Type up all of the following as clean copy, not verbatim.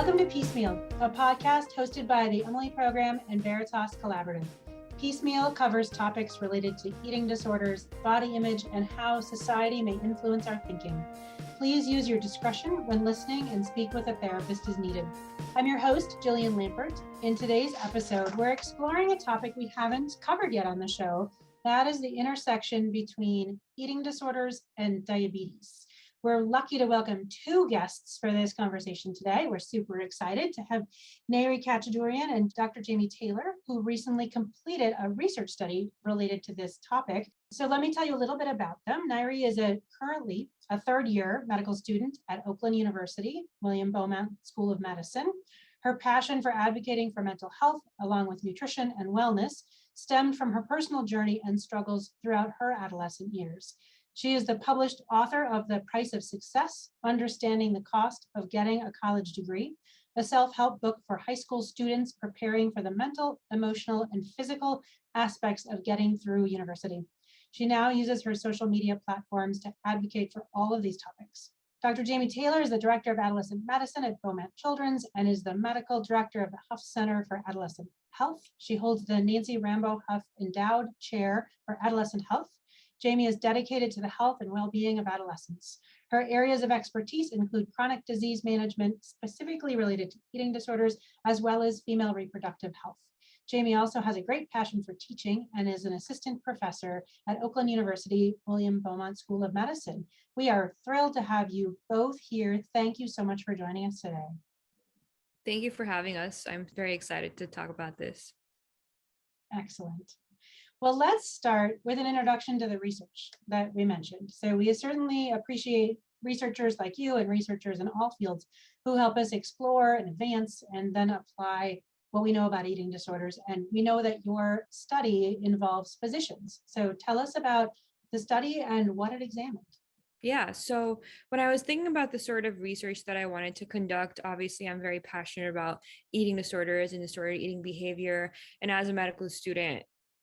Welcome to Piecemeal, a podcast hosted by the Emily Program and Veritas Collaborative. Piecemeal covers topics related to eating disorders, body image, and how society may influence our thinking. Please use your discretion when listening and speak with a therapist as needed. I'm your host, Jillian Lampert. In today's episode, we're exploring a topic we haven't covered yet on the show. That is the intersection between eating disorders and diabetes. We're lucky to welcome two guests for this conversation today. We're super excited to have Nayiri Khatchadourian and Dr. Jaime Taylor, who recently completed a research study related to this topic. So let me tell you a little bit about them. Nayiri is currently a third-year medical student at Oakland University, Beaumont School of Medicine. Her passion for advocating for mental health, along with nutrition and wellness, stemmed from her personal journey and struggles throughout her adolescent years. She is the published author of The Price of Success, Understanding the Cost of Getting a College Degree, a self-help book for high school students preparing for the mental, emotional, and physical aspects of getting through university. She now uses her social media platforms to advocate for all of these topics. Dr. Jaime Taylor is the Director of Adolescent Medicine at Beaumont Children and is the Medical Director of the Hough Center for Adolescent Health. She holds the Nancy Rambo Hough Endowed Chair for Adolescent Health. Jaime is dedicated to the health and well-being of adolescents. Her areas of expertise include chronic disease management, specifically related to eating disorders, as well as female reproductive health. Jaime also has a great passion for teaching and is an assistant professor at Oakland University, Beaumont School of Medicine. We are thrilled to have you both here. Thank you so much for joining us today. Thank you for having us. I'm very excited to talk about this. Excellent. Well, let's start with an introduction to the research that we mentioned. So we certainly appreciate researchers like you and researchers in all fields who help us explore and advance and then apply what we know about eating disorders. And we know that your study involves physicians. So tell us about the study and what it examined. Yeah, so when I was thinking about the sort of research that I wanted to conduct, obviously I'm very passionate about eating disorders and disordered eating behavior. And as a medical student,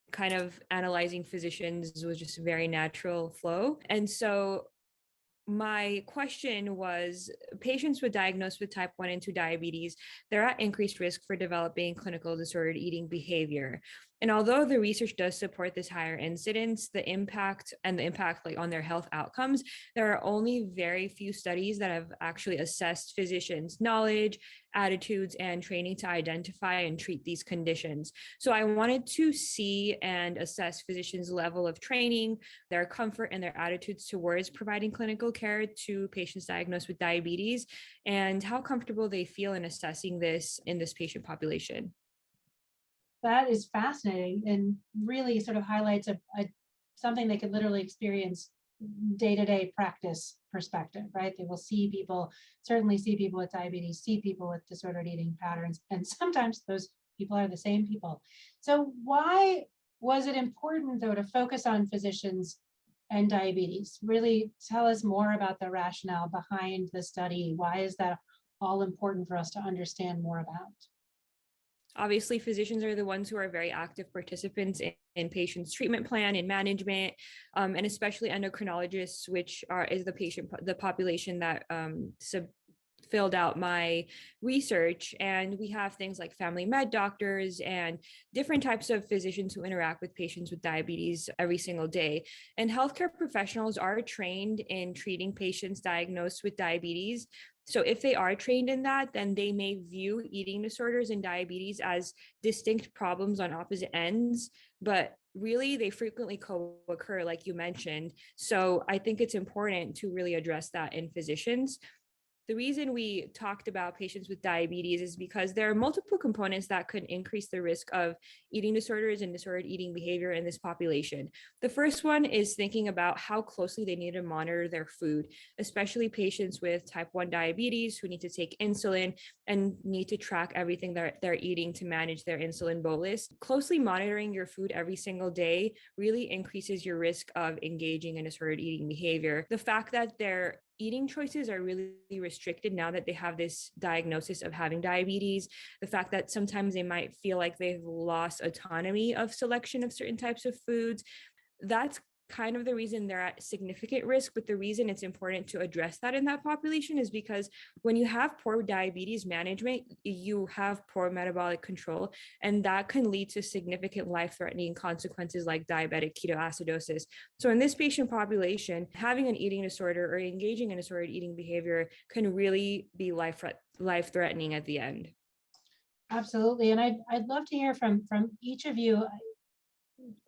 kind of analyzing physicians was just a very natural flow. And so my question was, patients diagnosed with type 1 and 2 diabetes, they're at increased risk for developing clinical disordered eating behavior. And although the research does support this higher incidence, the impact on their health outcomes, there are only very few studies that have actually assessed physicians' knowledge, attitudes, and training to identify and treat these conditions. So I wanted to see and assess physicians' level of training, their comfort, and their attitudes towards providing clinical care to patients diagnosed with diabetes, and how comfortable they feel in assessing this in this patient population. That is fascinating and really sort of highlights something they could literally experience day-to-day practice perspective, right? They will certainly see people with diabetes, see people with disordered eating patterns, and sometimes those people are the same people. So why was it important, though, to focus on physicians and diabetes? Really tell us more about the rationale behind the study. Why is that all important for us to understand more about? Obviously, physicians are the ones who are very active participants in patients' treatment plan and management, and especially endocrinologists, which is the population that filled out my research. And we have things like family med doctors and different types of physicians who interact with patients with diabetes every single day. And healthcare professionals are trained in treating patients diagnosed with diabetes. So if they are trained in that, then they may view eating disorders and diabetes as distinct problems on opposite ends, but really they frequently co-occur, like you mentioned. So I think it's important to really address that in physicians. The reason we talked about patients with diabetes is because there are multiple components that could increase the risk of eating disorders and disordered eating behavior in this population. The first one is thinking about how closely they need to monitor their food, especially patients with type 1 diabetes who need to take insulin and need to track everything that they're eating to manage their insulin bolus. Closely monitoring your food every single day really increases your risk of engaging in disordered eating behavior. The fact that their eating choices are really restricted now that they have this diagnosis of having diabetes, the fact that sometimes they might feel like they've lost autonomy of selection of certain types of foods, that's kind of the reason they're at significant risk, but the reason it's important to address that in that population is because when you have poor diabetes management, you have poor metabolic control, and that can lead to significant life-threatening consequences like diabetic ketoacidosis. So in this patient population, having an eating disorder or engaging in disordered eating behavior can really be life-threatening at the end. Absolutely. And I'd love to hear from each of you,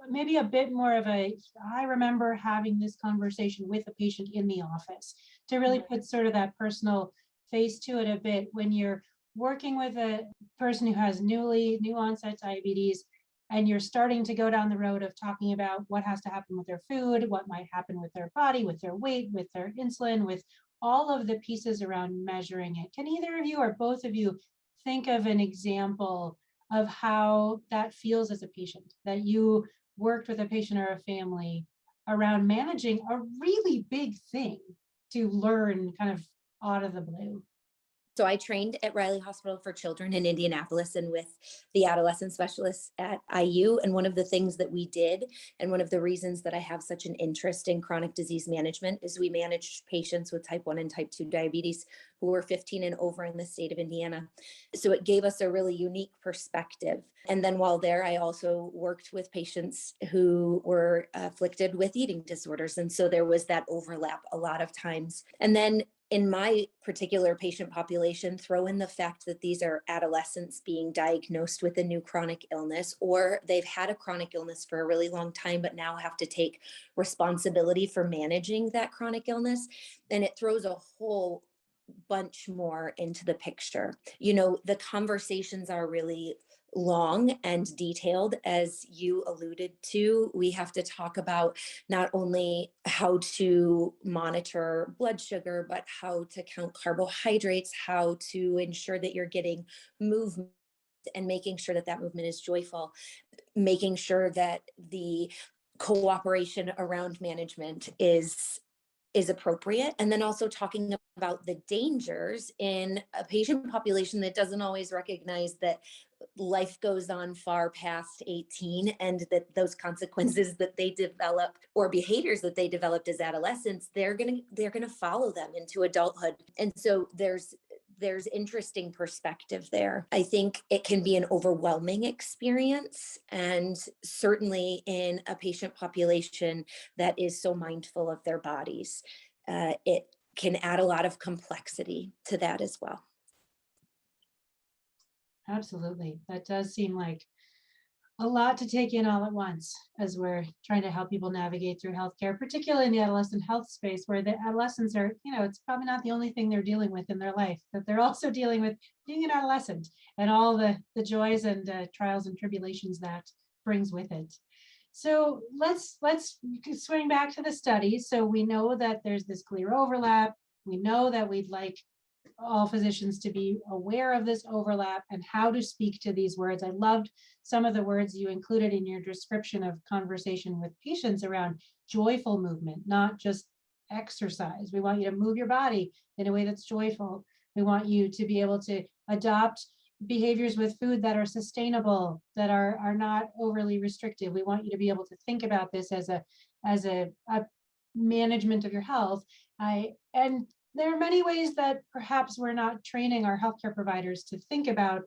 maybe a bit more of I remember having this conversation with a patient in the office to really put sort of that personal face to it a bit when you're working with a person who has new onset diabetes, and you're starting to go down the road of talking about what has to happen with their food, what might happen with their body, with their weight, with their insulin, with all of the pieces around measuring it. Can either of you or both of you think of an example of how that feels as a patient, that you worked with a patient or a family around managing a really big thing to learn kind of out of the blue? So I trained at Riley Hospital for Children in Indianapolis and with the adolescent specialists at IU. And one of the things that we did, and one of the reasons that I have such an interest in chronic disease management, is we managed patients with type 1 and type 2 diabetes who were 15 and over in the state of Indiana. So it gave us a really unique perspective. And then while there, I also worked with patients who were afflicted with eating disorders. And so there was that overlap a lot of times. And then in my particular patient population, throw in the fact that these are adolescents being diagnosed with a new chronic illness, or they've had a chronic illness for a really long time, but now have to take responsibility for managing that chronic illness. And it throws a whole bunch more into the picture. You know, the conversations are really long and detailed, as you alluded to. We have to talk about not only how to monitor blood sugar, but how to count carbohydrates, how to ensure that you're getting movement and making sure that that movement is joyful, making sure that the cooperation around management is appropriate. And then also talking about the dangers in a patient population that doesn't always recognize that life goes on far past 18, and that those consequences that they develop or behaviors that they developed as adolescents, they're going to follow them into adulthood. And so there's interesting perspective there. I think it can be an overwhelming experience, and certainly in a patient population that is so mindful of their bodies, it can add a lot of complexity to that as well. Absolutely. That does seem like a lot to take in all at once as we're trying to help people navigate through healthcare, particularly in the adolescent health space, where the adolescents are, it's probably not the only thing they're dealing with in their life, that they're also dealing with being an adolescent and all the joys and trials and tribulations that brings with it. So let's swing back to the study. So we know that there's this clear overlap. We know that we'd like all physicians to be aware of this overlap and how to speak to these words. I loved some of the words you included in your description of conversation with patients around joyful movement, not just exercise. We want you to move your body in a way that's joyful. We want you to be able to adopt behaviors with food that are sustainable, that are not overly restrictive. We want you to be able to think about this as a management of your health. And there are many ways that perhaps we're not training our healthcare providers to think about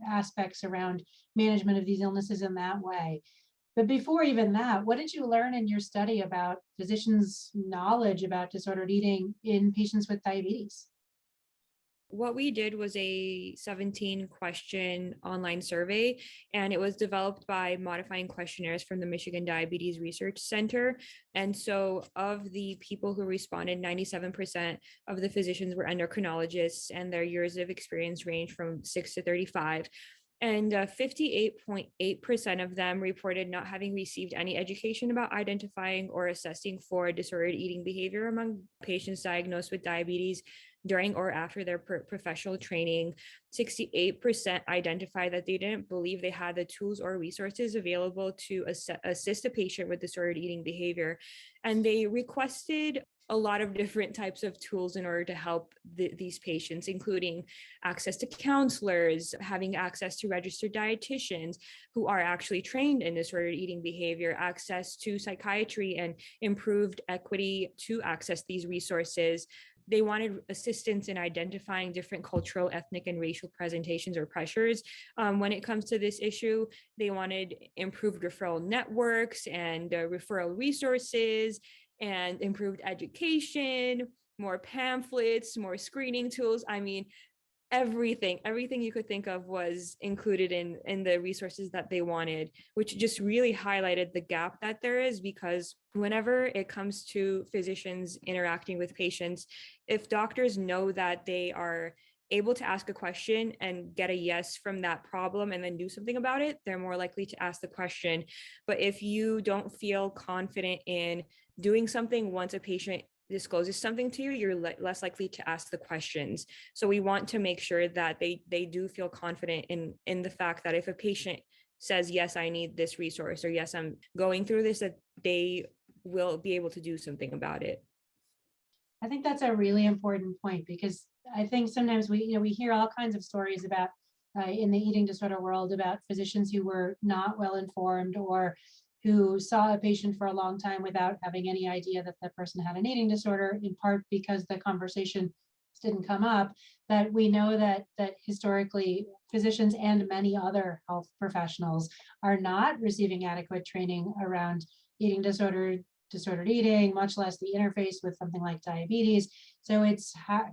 aspects around management of these illnesses in that way. But before even that, what did you learn in your study about physicians' knowledge about disordered eating in patients with diabetes? What we did was a 17-question online survey, and it was developed by modifying questionnaires from the Michigan Diabetes Research Center. And so of the people who responded, 97% of the physicians were endocrinologists, and their years of experience range from 6 to 35. And 58.8% of them reported not having received any education about identifying or assessing for disordered eating behavior among patients diagnosed with diabetes. during or after their professional training. 68% identified that they didn't believe they had the tools or resources available to assist a patient with disordered eating behavior. And they requested a lot of different types of tools in order to help these patients, including access to counselors, having access to registered dietitians who are actually trained in disordered eating behavior, access to psychiatry, and improved equity to access these resources. They wanted assistance in identifying different cultural, ethnic, and racial presentations or pressures when it comes to this issue. They wanted improved referral networks and referral resources and improved education, more pamphlets, more screening tools. I mean, everything you could think of was included in the resources that they wanted, which just really highlighted the gap that there is, because whenever it comes to physicians interacting with patients, if doctors know that they are able to ask a question and get a yes from that problem and then do something about it, they're more likely to ask the question. But if you don't feel confident in doing something once a patient discloses something to you, you're less likely to ask the questions. So we want to make sure that they do feel confident in the fact that if a patient says, yes, I need this resource, or yes, I'm going through this, that they will be able to do something about it. I think that's a really important point, because I think sometimes we hear all kinds of stories about in the eating disorder world about physicians who were not well informed, or who saw a patient for a long time without having any idea that the person had an eating disorder, in part because the conversation didn't come up. That we know that historically physicians and many other health professionals are not receiving adequate training around eating disordered eating, much less the interface with something like diabetes. So it's how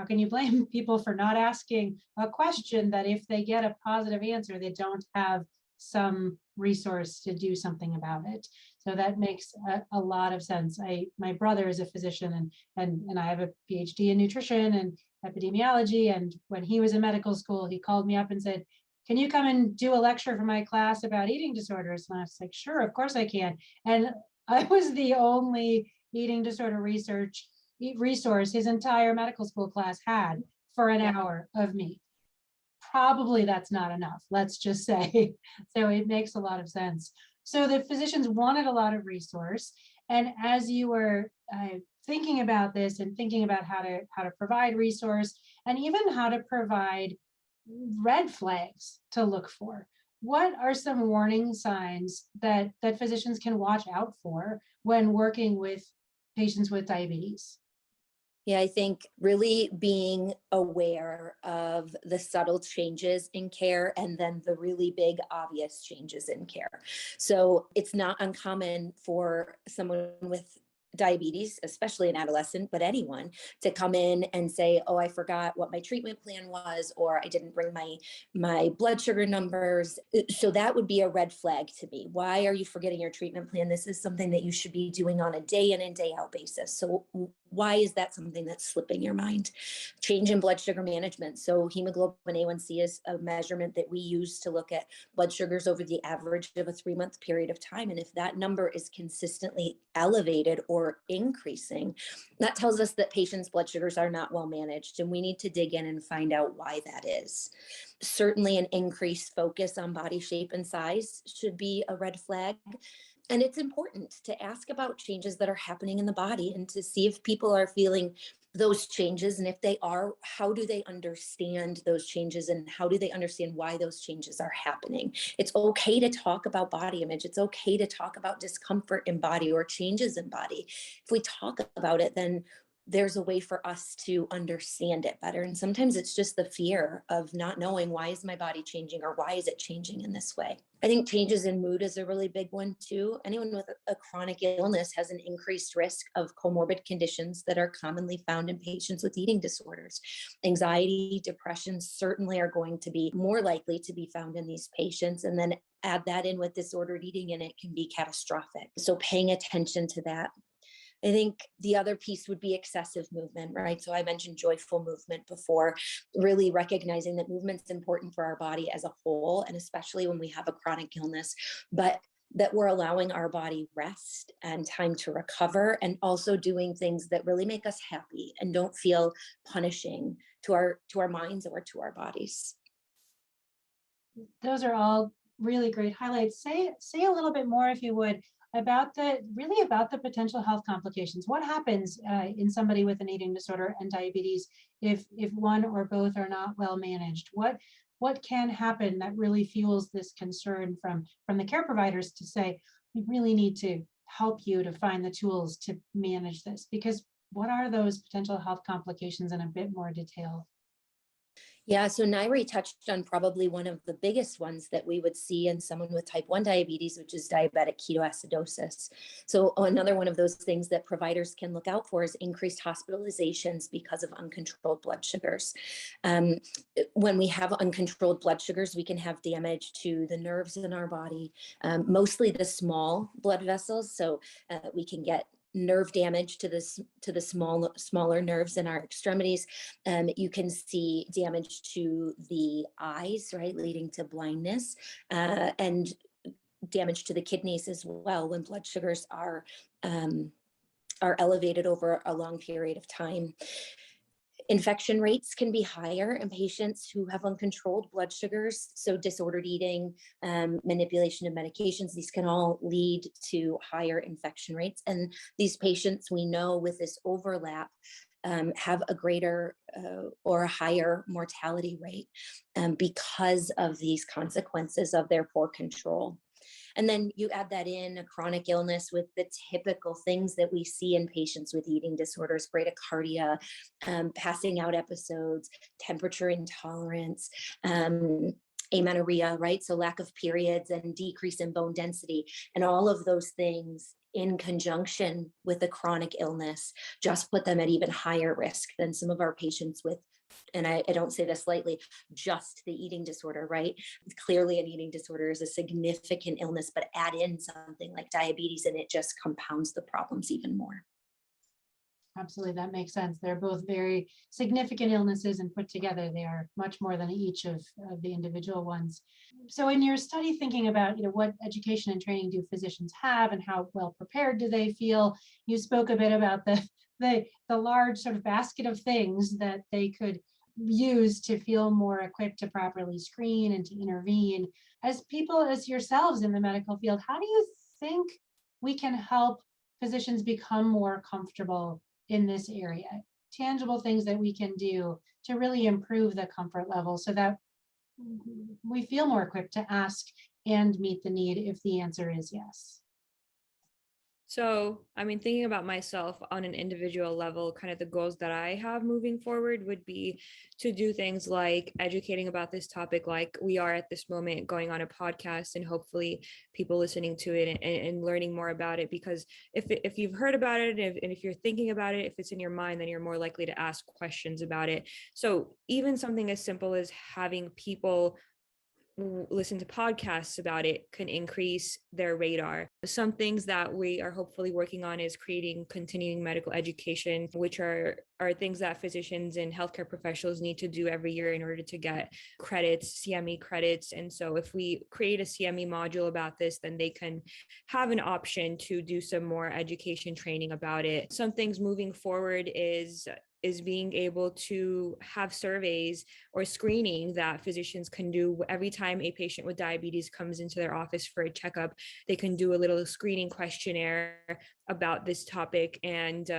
can you blame people for not asking a question that if they get a positive answer, they don't have some resource to do something about it. So that makes a lot of sense. My brother is a physician, and I have a PhD in nutrition and epidemiology. And when he was in medical school, he called me up and said, "Can you come and do a lecture for my class about eating disorders?" And I was like, "Sure, of course I can." And I was the only eating disorder resource his entire medical school class had for an hour of me. Probably that's not enough, let's just say. So it makes a lot of sense. So the physicians wanted a lot of resource. And as you were thinking about this and thinking about how to provide resource, and even how to provide red flags to look for, what are some warning signs that physicians can watch out for when working with patients with diabetes? Yeah, I think really being aware of the subtle changes in care, and then the really big obvious changes in care. So it's not uncommon for someone with diabetes, especially an adolescent, but anyone, to come in and say, "Oh, I forgot what my treatment plan was," or "I didn't bring my blood sugar numbers." So that would be a red flag to me. Why are you forgetting your treatment plan? This is something that you should be doing on a day in and day out basis. So why is that something that's slipping your mind? Change in blood sugar management. So hemoglobin A1C is a measurement that we use to look at blood sugars over the average of a 3-month period of time. And if that number is consistently elevated or increasing, that tells us that patients' blood sugars are not well managed. And we need to dig in and find out why that is. Certainly an increased focus on body shape and size should be a red flag. And it's important to ask about changes that are happening in the body and to see if people are feeling those changes. And if they are, how do they understand those changes, and how do they understand why those changes are happening? It's okay to talk about body image. It's okay to talk about discomfort in body or changes in body. If we talk about it, then there's a way for us to understand it better. And sometimes it's just the fear of not knowing, why is my body changing, or why is it changing in this way? I think changes in mood is a really big one too. Anyone with a chronic illness has an increased risk of comorbid conditions that are commonly found in patients with eating disorders. Anxiety, depression certainly are going to be more likely to be found in these patients. And then add that in with disordered eating, and it can be catastrophic. So paying attention to that. I think the other piece would be excessive movement, right? So I mentioned joyful movement before, really recognizing that movement's important for our body as a whole, and especially when we have a chronic illness. But that we're allowing our body rest and time to recover, and also doing things that really make us happy and don't feel punishing to our minds or to our bodies. Those are all really great highlights. Say a little bit more, if you would, about the potential health complications. What happens in somebody with an eating disorder and diabetes if one or both are not well managed? What can happen that really fuels this concern from the care providers to say, we really need to help you to find the tools to manage this? Because what are those potential health complications in a bit more detail? Yeah, so Nayiri touched on probably one of the biggest ones that we would see in someone with type 1 diabetes, which is diabetic ketoacidosis. So another one of those things that providers can look out for is increased hospitalizations because of uncontrolled blood sugars. When we have uncontrolled blood sugars, we can have damage to the nerves in our body, mostly the small blood vessels. So we can get nerve damage to the smaller nerves in our extremities. You can see damage to the eyes, right, leading to blindness, and damage to the kidneys as well when blood sugars are elevated over a long period of time. Infection rates can be higher in patients who have uncontrolled blood sugars. So disordered eating, manipulation of medications, these can all lead to higher infection rates. And these patients, we know with this overlap, have a greater or a higher mortality rate because of these consequences of their poor control. And then you add that in a chronic illness with the typical things that we see in patients with eating disorders: bradycardia, passing out episodes, temperature intolerance, amenorrhea, right? So lack of periods and decrease in bone density, and all of those things in conjunction with a chronic illness just put them at even higher risk than some of our patients with, and I don't say this lightly, just the eating disorder, right? Clearly an eating disorder is a significant illness, but add in something like diabetes and it just compounds the problems even more. Absolutely, that makes sense. They're both very significant illnesses, and put together, they are much more than each of the individual ones. So in your study, thinking about what education and training do physicians have and how well prepared do they feel, you spoke a bit about the large sort of basket of things that they could use to feel more equipped to properly screen and to intervene. As people, as yourselves in the medical field, how do you think we can help physicians become more comfortable in this area? Tangible things that we can do to really improve the comfort level so that we feel more equipped to ask and meet the need if the answer is yes. So, thinking about myself on an individual level, kind of the goals that I have moving forward would be to do things like educating about this topic, like we are at this moment, going on a podcast, and hopefully people listening to it and learning more about it. Because if you've heard about it, and if you're thinking about it, if it's in your mind, then you're more likely to ask questions about it. So even something as simple as having people listen to podcasts about it can increase their radar. Some things that we are hopefully working on is creating continuing medical education, which are things that physicians and healthcare professionals need to do every year in order to get credits, CME credits. And so if we create a CME module about this, then they can have an option to do some more education training about it. Some things moving forward is being able to have surveys or screening that physicians can do every time a patient with diabetes comes into their office for a checkup. They can do a little screening questionnaire about this topic, and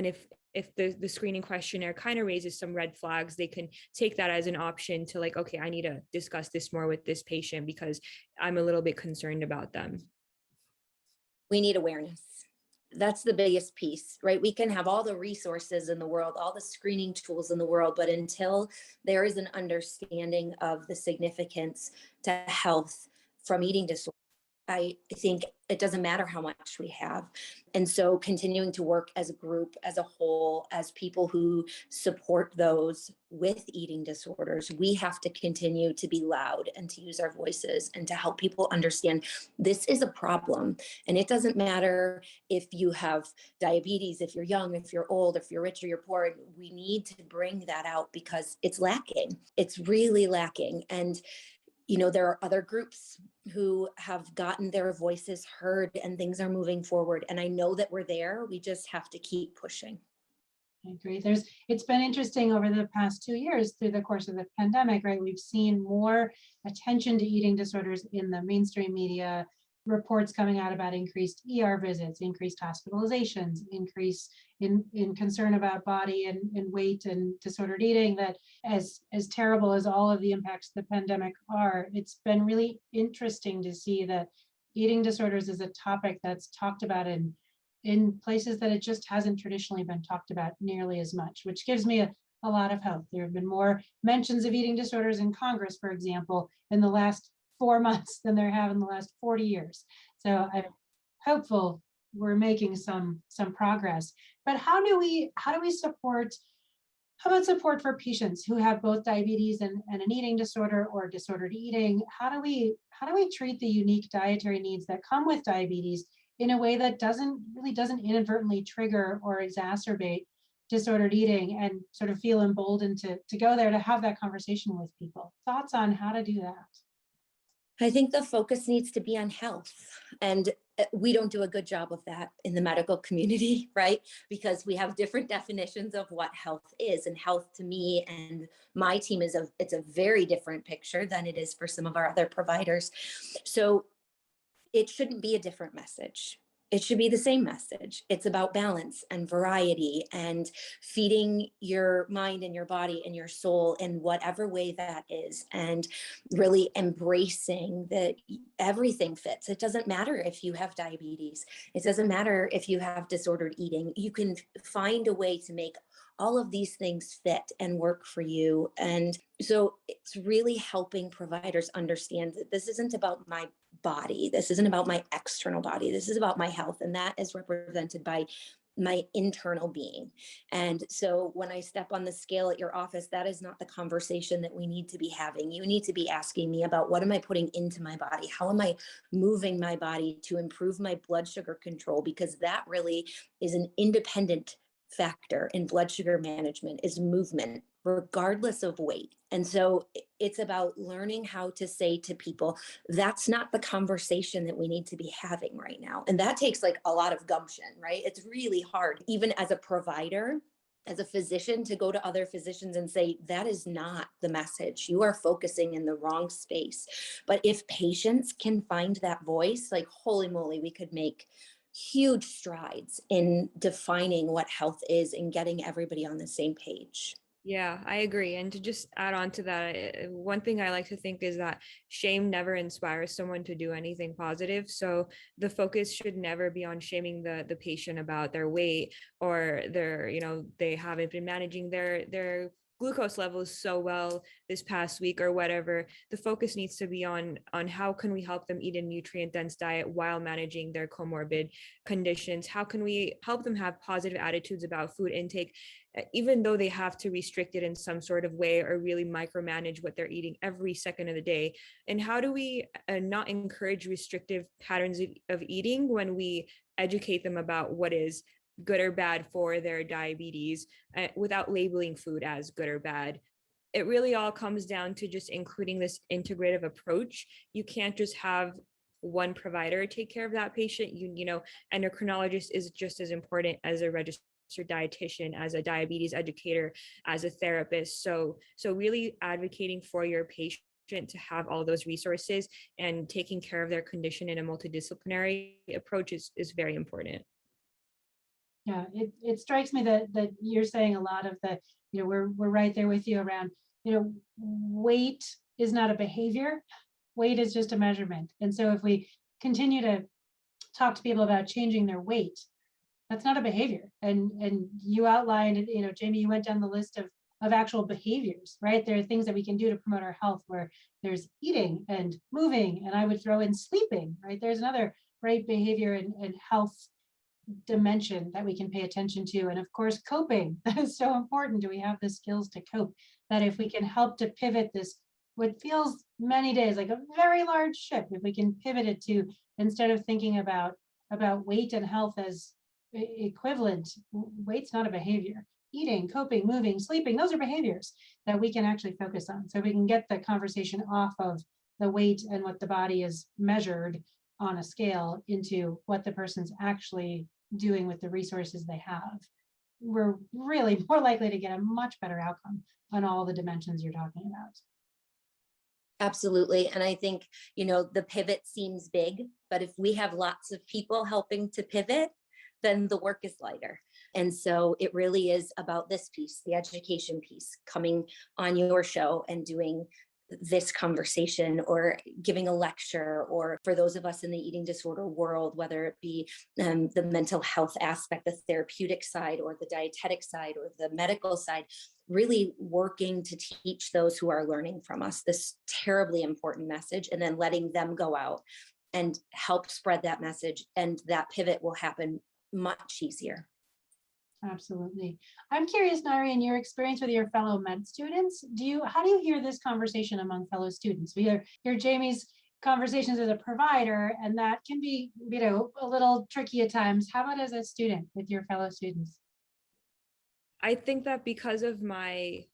if the screening questionnaire kind of raises some red flags, they can take that as an option to like, okay, I need to discuss this more with this patient because I'm a little bit concerned about them. We need awareness. That's the biggest piece, right? We can have all the resources in the world, all the screening tools in the world, but until there is an understanding of the significance to health from eating disorders, I think it doesn't matter how much we have. And so continuing to work as a group, as a whole, as people who support those with eating disorders, we have to continue to be loud and to use our voices and to help people understand this is a problem. And it doesn't matter if you have diabetes, if you're young, if you're old, if you're rich or you're poor. We need to bring that out because it's lacking. It's really lacking. And there are other groups who have gotten their voices heard and things are moving forward. And I know that we're there. We just have to keep pushing. I agree. It's been interesting over the past 2 years through the course of the pandemic, right? We've seen more attention to eating disorders in the mainstream media, reports coming out about increased ER visits, increased hospitalizations, increase in concern about body and weight and disordered eating, that as terrible as all of the impacts of the pandemic are, it's been really interesting to see that eating disorders is a topic that's talked about in places that it just hasn't traditionally been talked about nearly as much, which gives me a lot of hope. There have been more mentions of eating disorders in Congress, for example, in the last 4 months than there have in the last 40 years. So I'm hopeful we're making some progress. But how do we support, how about support for patients who have both diabetes and an eating disorder or disordered eating? How do we treat the unique dietary needs that come with diabetes in a way that doesn't inadvertently trigger or exacerbate disordered eating, and sort of feel emboldened to go there to have that conversation with people? Thoughts on how to do that? I think the focus needs to be on health. And we don't do a good job of that in the medical community, right? Because we have different definitions of what health is. And health to me and my team it's a very different picture than it is for some of our other providers. So it shouldn't be a different message. It should be the same message. It's about balance and variety and feeding your mind and your body and your soul in whatever way that is, and really embracing that everything fits. It doesn't matter if you have diabetes. It doesn't matter if you have disordered eating. You can find a way to make all of these things fit and work for you. And so it's really helping providers understand that this isn't about my body. This isn't about my external body. This is about my health. And that is represented by my internal being. And so when I step on the scale at your office, that is not the conversation that we need to be having. You need to be asking me about, what am I putting into my body? How am I moving my body to improve my blood sugar control? Because that really is an independent factor in blood sugar management, is movement, regardless of weight. And so it's about learning how to say to people, that's not the conversation that we need to be having right now. And that takes like a lot of gumption, right? It's really hard, even as a provider, as a physician, to go to other physicians and say, that is not the message. You are focusing in the wrong space. But if patients can find that voice, like, holy moly, we could make huge strides in defining what health is and getting everybody on the same page. Yeah, I agree. And to just add on to that, one thing I like to think is that shame never inspires someone to do anything positive. So the focus should never be on shaming the patient about their weight, or they haven't been managing their glucose levels so well this past week or whatever. The focus needs to be on how can we help them eat a nutrient dense diet while managing their comorbid conditions? How can we help them have positive attitudes about food intake, even though they have to restrict it in some sort of way or really micromanage what they're eating every second of the day? And how do we not encourage restrictive patterns of eating when we educate them about what is good or bad for their diabetes, without labeling food as good or bad? It really all comes down to just including this integrative approach. You can't just have one provider take care of that patient. Endocrinologist is just as important as a registered dietitian, as a diabetes educator, as a therapist. So really advocating for your patient to have all those resources and taking care of their condition in a multidisciplinary approach is very important. Yeah, it strikes me that you're saying a lot of the, we're right there with you around, weight is not a behavior. Weight is just a measurement. And so if we continue to talk to people about changing their weight, that's not a behavior. And you outlined, Jamie, you went down the list of actual behaviors, right? There are things that we can do to promote our health, where there's eating and moving, and I would throw in sleeping, right? There's another great behavior and health dimension that we can pay attention to. And of course, coping. That is so important. Do we have the skills to cope? That if we can help to pivot this, what feels many days like a very large ship, if we can pivot it to, instead of thinking about weight and health as equivalent, weight's not a behavior. Eating, coping, moving, sleeping, those are behaviors that we can actually focus on. So we can get the conversation off of the weight and what the body is measured on a scale into what the person's actually doing with the resources they have, we're really more likely to get a much better outcome on all the dimensions you're talking about. Absolutely. And I think, the pivot seems big, but if we have lots of people helping to pivot, then the work is lighter. And so it really is about this piece, the education piece, coming on your show and doing this conversation or giving a lecture, or for those of us in the eating disorder world, whether it be the mental health aspect, the therapeutic side, or the dietetic side, or the medical side, really working to teach those who are learning from us this terribly important message, and then letting them go out and help spread that message. And that pivot will happen much easier. Absolutely. I'm curious, Nayiri, in your experience with your fellow med students, how do you hear this conversation among fellow students? We hear Jaime's conversations as a provider, and that can be, a little tricky at times. How about as a student with your fellow students? I think that because of my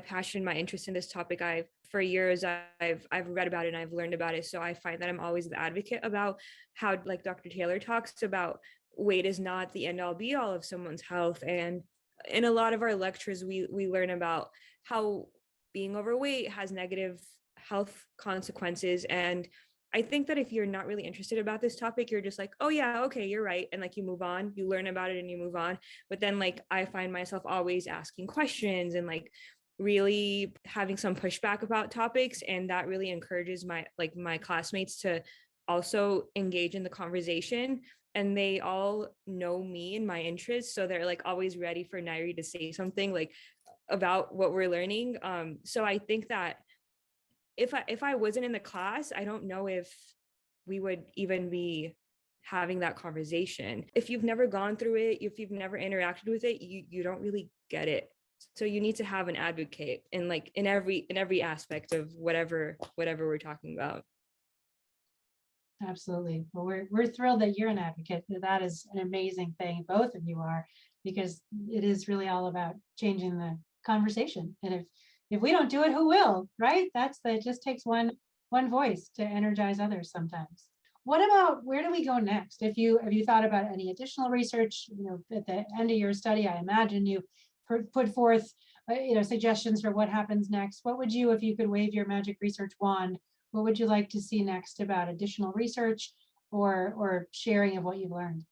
passion, my interest in this topic, for years I've read about it and I've learned about it. So I find that I'm always the advocate about how, like Dr. Taylor talks about, weight is not the end all be all of someone's health. And in a lot of our lectures, we learn about how being overweight has negative health consequences. And I think that if you're not really interested about this topic, you're just like, oh yeah, okay, you're right. And like, you move on, you learn about it and you move on. But then like, I find myself always asking questions and like really having some pushback about topics. And that really encourages my classmates to also engage in the conversation. And they all know me and my interests. So they're like always ready for Nayiri to say something like about what we're learning. So I think that if I wasn't in the class, I don't know if we would even be having that conversation. If you've never gone through it, if you've never interacted with it, you don't really get it. So you need to have an advocate in every aspect of whatever we're talking about. Absolutely. Well, we're thrilled that you're an advocate. That is an amazing thing. Both of you are, because it is really all about changing the conversation. And if we don't do it, who will? Right? It just takes one voice to energize others sometimes. What about, where do we go next? Have you thought about any additional research? At the end of your study, I imagine you put forth suggestions for what happens next. What would you, if you could wave your magic research wand, what would you like to see next about additional research or sharing of what you've learned?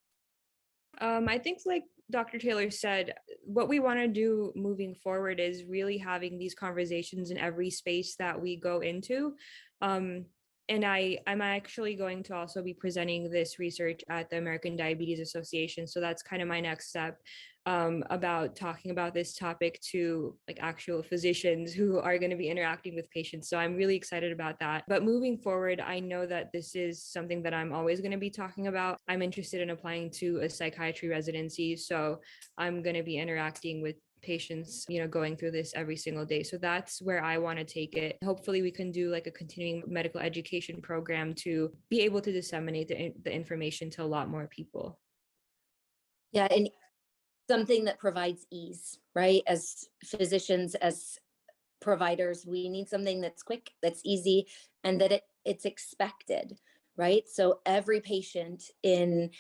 I think, like Dr. Taylor said, what we want to do moving forward is really having these conversations in every space that we go into. And I'm actually going to also be presenting this research at the American Diabetes Association. So that's kind of my next step, about talking about this topic to like actual physicians who are going to be interacting with patients. So I'm really excited about that. But moving forward, I know that this is something that I'm always going to be talking about. I'm interested in applying to a psychiatry residency. So I'm going to be interacting with patients, going through this every single day. So that's where I want to take it. Hopefully we can do like a continuing medical education program to be able to disseminate the information to a lot more people. Yeah, and something that provides ease, right? As physicians, as providers, we need something that's quick, that's easy, and that it's expected, right? So every patient in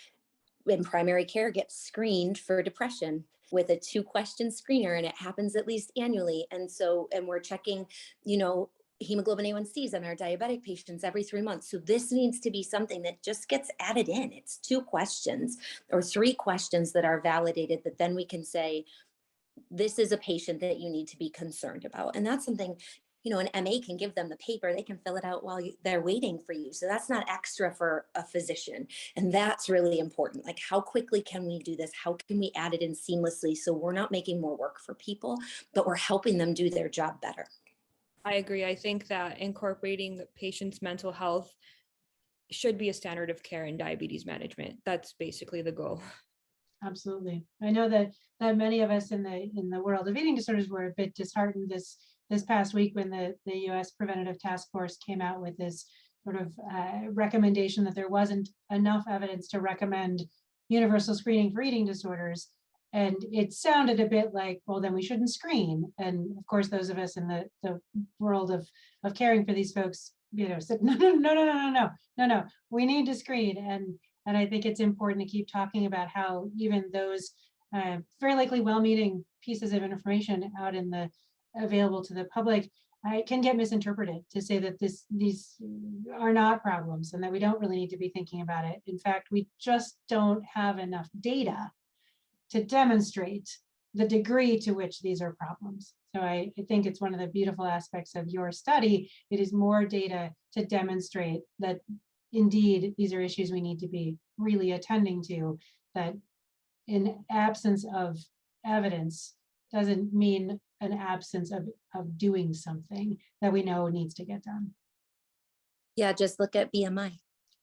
primary care gets screened for depression with a 2-question screener, and it happens at least annually. And we're checking, hemoglobin A1Cs on our diabetic patients every 3 months. So this needs to be something that just gets added in. It's 2 questions or 3 questions that are validated, that then we can say, this is a patient that you need to be concerned about. And that's something, an MA can give them the paper, they can fill it out while they're waiting for you. So that's not extra for a physician. And that's really important. Like, how quickly can we do this? How can we add it in seamlessly so we're not making more work for people, but we're helping them do their job better? I agree. I think that incorporating patients' mental health should be a standard of care in diabetes management. That's basically the goal. Absolutely. I know that many of us in the world of eating disorders were a bit disheartened this past week when the U.S. Preventative Task Force came out with this sort of recommendation that there wasn't enough evidence to recommend universal screening for eating disorders. And it sounded a bit like, well, then we shouldn't screen. And of course, those of us in the world of caring for these folks said, no, we need to screen. And I think it's important to keep talking about how even those very likely well-meaning pieces of information out in the available to the public can get misinterpreted to say that these are not problems and that we don't really need to be thinking about it. In fact, we just don't have enough data to demonstrate the degree to which these are problems. So I think it's one of the beautiful aspects of your study. It is more data to demonstrate that indeed these are issues we need to be really attending to, that in absence of evidence doesn't mean an absence of doing something that we know needs to get done. Yeah, just look at BMI.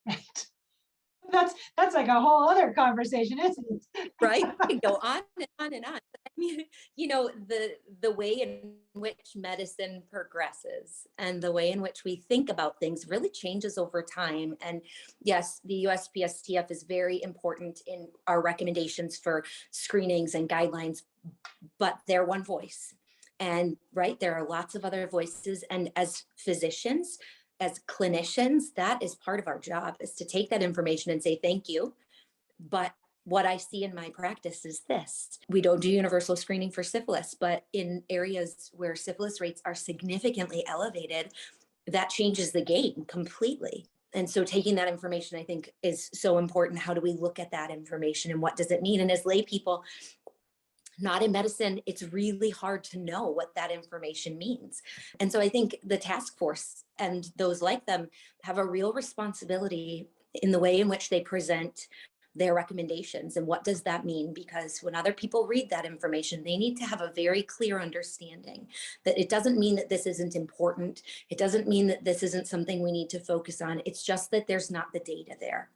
Right. That's like a whole other conversation, isn't it? Right? We can go on and on and on. I mean, the way in which medicine progresses and the way in which we think about things really changes over time. And yes, the USPSTF is very important in our recommendations for screenings and guidelines, but they're one voice. And right, there are lots of other voices. And as physicians, as clinicians, that is part of our job, is to take that information and say, thank you. But what I see in my practice is this: we don't do universal screening for syphilis, but in areas where syphilis rates are significantly elevated, that changes the game completely. And so taking that information, I think, is so important. How do we look at that information and what does it mean? And as lay people, not in medicine, it's really hard to know what that information means. And so I think the task force and those like them have a real responsibility in the way in which they present their recommendations. And what does that mean? Because when other people read that information, they need to have a very clear understanding that it doesn't mean that this isn't important. It doesn't mean that this isn't something we need to focus on. It's just that there's not the data there.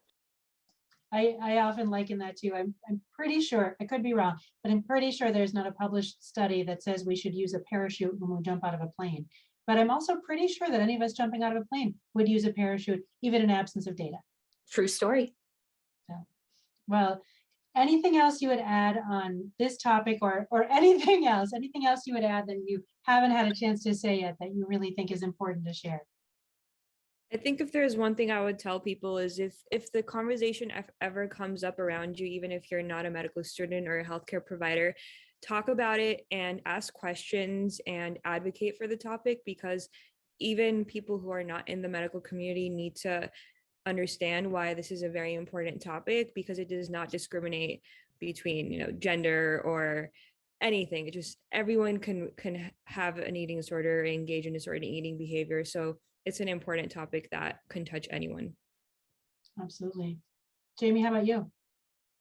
I often liken that to, I'm pretty sure, I could be wrong, but I'm pretty sure there's not a published study that says we should use a parachute when we jump out of a plane. But I'm also pretty sure that any of us jumping out of a plane would use a parachute, even in absence of data. True story. So, well, anything else you would add on this topic, or anything else you would add that you haven't had a chance to say yet that you really think is important to share? I think if there's one thing I would tell people is if the conversation ever comes up around you, even if you're not a medical student or a healthcare provider, talk about it and ask questions and advocate for the topic, because even people who are not in the medical community need to understand why this is a very important topic, because it does not discriminate between, gender or anything. It just, everyone can have an eating disorder or engage in disordered eating behavior. So it's an important topic that can touch anyone. Absolutely. Jamie, how about you?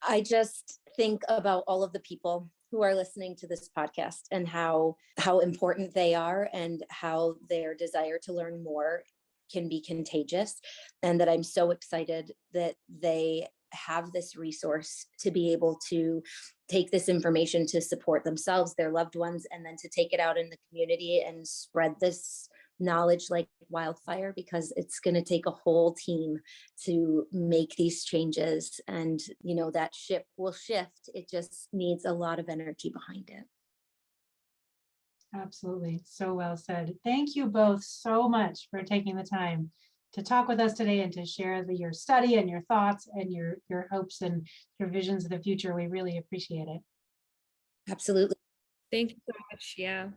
I just think about all of the people who are listening to this podcast and how important they are and how their desire to learn more can be contagious, and that I'm so excited that they have this resource to be able to take this information to support themselves, their loved ones, and then to take it out in the community and spread this knowledge like wildfire, because it's going to take a whole team to make these changes. And, that ship will shift. It just needs a lot of energy behind it. Absolutely. So well said. Thank you both so much for taking the time to talk with us today and to share your study and your thoughts and your hopes and your visions of the future. We really appreciate it. Absolutely. Thank you so much. Yeah.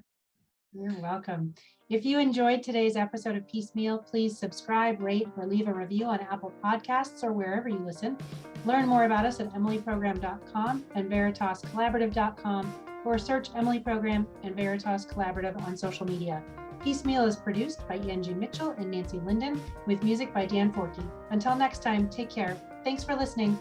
You're welcome. If you enjoyed today's episode of Piecemeal, please subscribe, rate, or leave a review on Apple Podcasts or wherever you listen. Learn more about us at emilyprogram.com and veritascollaborative.com, or search Emily Program and Veritas Collaborative on social media. Piecemeal is produced by Angie Mitchell and Nancy Linden, with music by Dan Forkey. Until next time, take care. Thanks for listening.